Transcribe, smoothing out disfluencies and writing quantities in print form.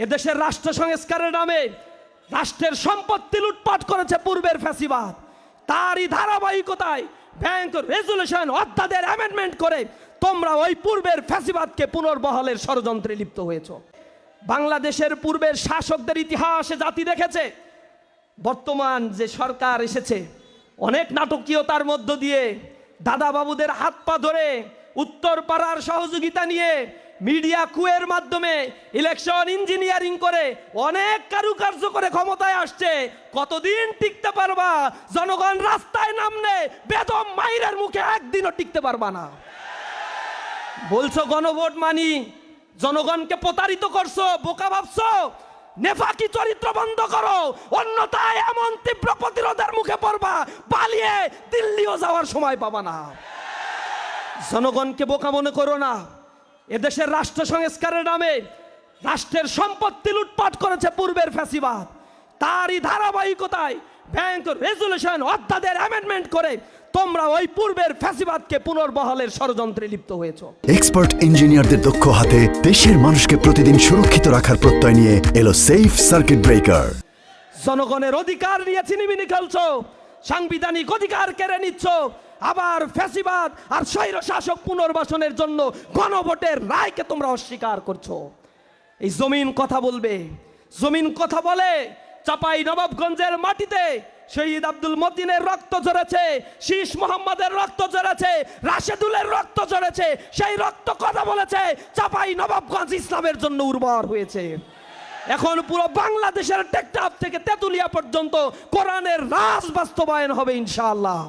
এদেশের রাষ্ট্র সংস্কারের নামে রাষ্ট্রের সম্পত্তি লুটপাট করেছে পূর্বের ফ্যাসিবাদ। তারই ধারাবাহিকতায় ব্যাংক রেজুলেশন অধ্যাদেশ অ্যামেন্ডমেন্ট করে তোমরা ওই পূর্বের ফ্যাসিবাদকে পুনর্বহালের ষড়যন্ত্রে লিপ্ত হয়েছ। বাংলাদেশের পূর্বের শাসকদের ইতিহাসে জাতি দেখেছে। বর্তমান যে সরকার এসেছে অনেক নাটকীয়তার মধ্য দিয়ে দাদা বাবুদের হাত পা ধরে উত্তর পাড়ার সহযোগিতা নিয়ে মিডিয়া কুয়ের মাধ্যমে ইলেকশন ইঞ্জিনিয়ারিং করে অনেক কারুকার্য করে ক্ষমতায় আসছে। কতদিন টিকতে পারবা? জনগণ রাস্তায় নামলে বেদম মাইরের মুখে একদিনও টিকতে পারবা না। বলছো গণভোট মানি, জনগণকে প্রতারিত করছো, বোকা ভাবছো। নেফাকি চরিত্র বন্ধ করো, অন্যথায় এমন তীব্র প্রতিরোধের মুখে পড়বা পালিয়ে দিল্লিও যাওয়ার সময় পাবা না। জনগণকে বোকা মনে করো না। এদেশের রাষ্ট্র সংস্কারের নামে রাষ্ট্রের সম্পত্তি লুটপাট করেছে পূর্বের ফ্যাসিবাদ। তারই ধারাবাহিকতায় ব্যাংক রেজুলেশন অধ্যাদেশ অ্যামেন্ডমেন্ট করে তোমরা ওই পূর্বের ফ্যাসিবাদকে পুনর্বহালের ষড়যন্ত্রে লিপ্ত হয়েছ। এক্সপার্ট ইঞ্জিনিয়ারদের দক্ষ হাতে দেশের মানুষকে প্রতিদিন সুরক্ষিত রাখার প্রত্যয় নিয়ে এলো সেফ সার্কিট ব্রেকার। জনগণের অধিকার নিয়ে ছিনিমিনি খেলছো, সাংবিধানিক অধিকার কেড়ে নিচ্ছ, আবার ফ্যাসিবাদ আর স্বৈর শাসক পুনর্বাসনের জন্য গণভোটের রায়কে তোমরা অস্বীকার করছো। এই জমিন কথা বলবে, জমিন কথা বলে। চাপাই নবাবগঞ্জের মাটিতে শহীদ আব্দুল মতিনের রক্ত ঝরেছে, শীষ মোহাম্মদের রক্ত ঝরেছে, রাশেদুলের রক্ত ঝরেছে। সেই রক্ত কথা বলেছে। চাপাই নবাবগঞ্জ ইসলামের জন্য উর্বর হয়েছে। এখন পুরো বাংলাদেশের টেকটাপ থেকে তেতুলিয়া পর্যন্ত কোরআনের রাজ বাস্তবায়ন হবে ইনশাআল্লাহ।